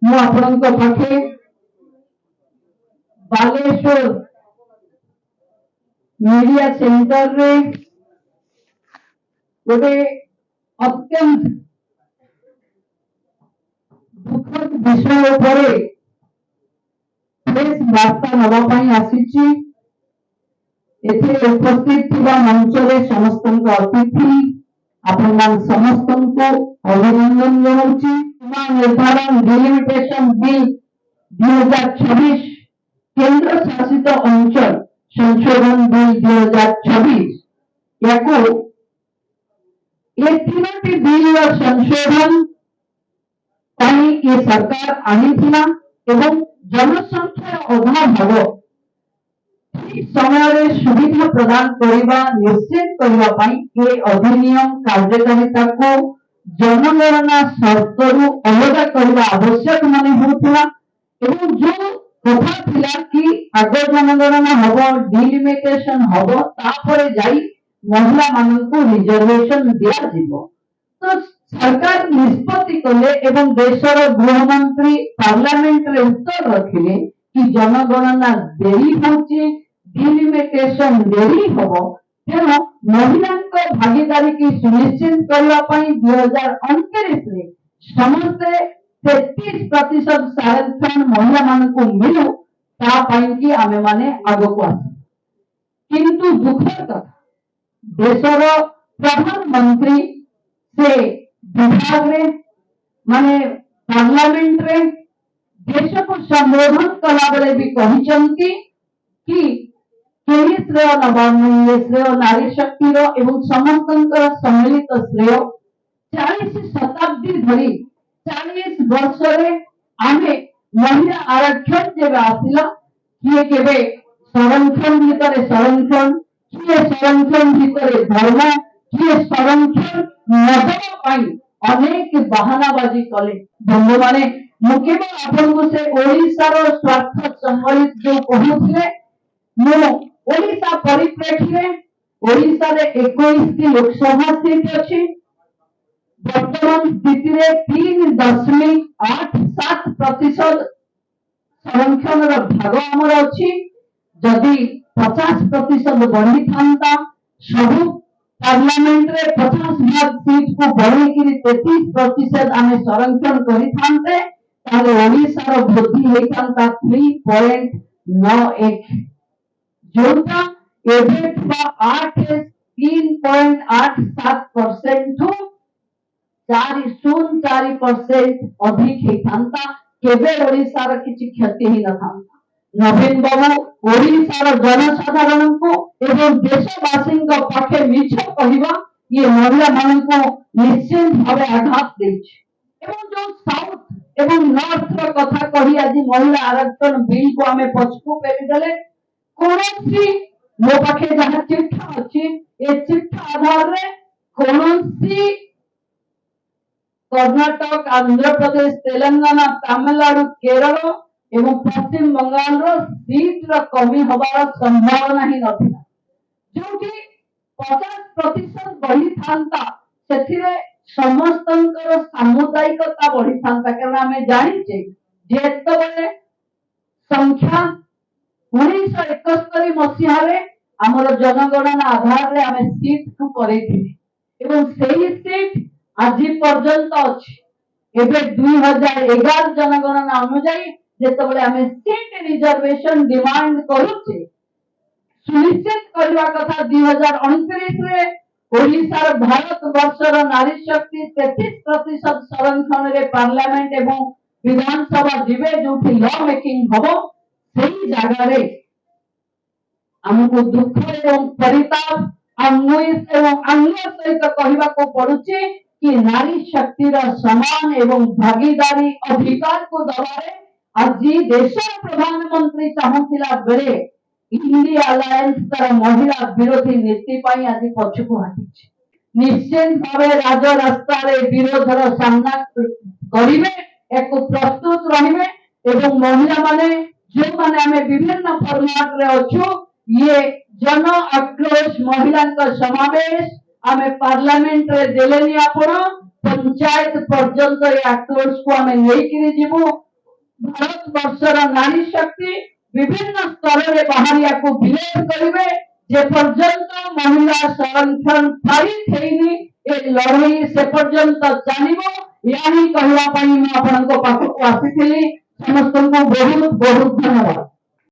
ମୁଁ ଆପଣଙ୍କ ପାଖେ ବାଲେଶ୍ୱର मीडिया सेंटर रे गोटे अत्यंत दुखद विषय उपरे प्रेस वार्ता नवापाई आसीची। एथे उपस्थित थिबा मंचरे समस्त अतिथि आपण समस्त अभिनंदन जनाउची। निर्धारण डिलिमिटेशन बिल 2026 केंद्र शासित अंचल संशोधन बिल 2026 याको ये तीनोटी बिल संशोधन पाई ये सरकार आनीथिला एवं जनसंख्या अभाव हबो ठीक समय सुविधा प्रदान करबा निश्चित करबा पाई ये अधिनियम कार्यकारिता को जनगणना शर्तरु अलग करबा आवश्यक माने होतला एवं जो कथा थिला कि आगे जनगणना हबो डिलिमिटेशन हबो तापरे जाई महिला माननको रिजर्वेशन दिया जिवो। तो सरकार निष्पत्ति कले एवं देशर गृह मंत्री पार्लियामेंट रे उत्तर रखिले कि जनगणना देरी होची डिलिमिटेशन देरी हबो तेनो महिलांको भागीदारी की सुनिश्चित करबा पई 2029 रे समस्त 33% संरक्षण महिला माननको मिलु ता पई कि आमे माने आगो को आस। किंतु दुखद कथा देशर प्रधानमंत्री से विभाग रे माने पार्लियामेंट रे देश को संबोधन कला बेले भी कहिसंती कि केही श्रेय नवान्नवे श्रेय नारी शक्तिर एवं समस्तंकर सम्मिलित श्रेय 40 शताब्दी धरी 40 वर्ष रे आमे महिला आरक्षण जेबे आसिला किए केबे संरक्षण भितरे संरक्षण किए संरक्षण भितरे धर्म किए संरक्षण नदवा पाई अनेक बहानाबाजी कले। बंधु माने मु केवल आपनको से ओडिसा रो स्वार्थ संबलित जो कहउथिले मु ओडिसा परिप्रेक्षी रे ओडिसा रे 21 की लोकसभा सीट अछि। वर्तमान स्थिति रे 3.87% संरक्षण रो भाग हमर अछि। जदि 50% बढ़ी थांता सब पार्लियामेंट रे 50 भाग सीट को बढ़ी कि 33% आमे संरक्षण करि थांते ताले ओडिसा रो वृद्धि हेई थांता 3.91 जोटा एबे 3.87% टू 4.04% अधिक हेई थांता केबे ओडिसा रो किछि क्षति ही न थांता। नवीन बाबू ओडिसा रो जनसाधारण को एवं देशवासी को पाखे मिछ कहिबा ये महिला मान को निश्चित भावे आघात देछि। एवं जो साउथ एवं नॉर्थ रो कथा कहि आज महिला आरक्षण बिल को हमें पछकु पेली देले कोनोसी मो पाखे जहा चिट्ठा अछि ए चिट्ठा आधार रे कोनोसी कर्नाटक आंध्र प्रदेश तेलंगाना तमिलनाडु केरल एवं पश्चिम बंगाल रो सीट रो कमी होबार संभावना ही नथिला जोकि 50% बढ़ी थांता सेथिरे समस्तंकर सामुदायिकता बढ़ी थांता कारण हमें जानि जे जेतबेले संख्या 1971 मसिहा रे हमर जनगणना आधार रे हमें सीट को करैथिले एवं सेही सीट আজি पर्यंत अछि। एबे 2011 जनगणना अनुसार जेतबेले हमें सीट रिजर्वेशन डिमांड करूचे सुनिश्चित करबा कथा 2029 रे ओडिसा भारत वर्षर नारी शक्ति 33% संरक्षण रे पार्लियामेंट एवं विधानसभा जिबे जोठी लॉ मेकिंग हबो सेही जागा रे हमको दुख एवं परिताप एवं अन्य सहित कहबा को पड़ुचे कि नारी शक्तिर समान एवं भागीदारी अधिकार को दबारे आज देश प्रधानमंत्री चाहूला बेले इंडिया अलायंस तर महिला विरोधी नीति पाई आज पछकु हटी निश्चित भावे राज रास्ता रे विरोधर सामना करिवे एक प्रस्तुत रहिवे एवं महिला माने जो माने हमें विभिन्न फॉर्मेट रे अछु ये जन आक्रोश महिला का समावेश आमे पार्लियामेंट रे देलेनी आपण पंचायत पर्यंत ये आक्रोश को आमे लेकिन जीवो भारत वर्षर नारी शक्ति विभिन्न स्तर में बाहरिया को विरोध करेंगे जे पर्यंत महिला संरक्षण पारित हेनी ए लड़ाई से पर्यंत चलिबो यानी कहला पई मैं आपन को पाखक आसीथिली समस्त को बहुत बहुत धन्यवाद।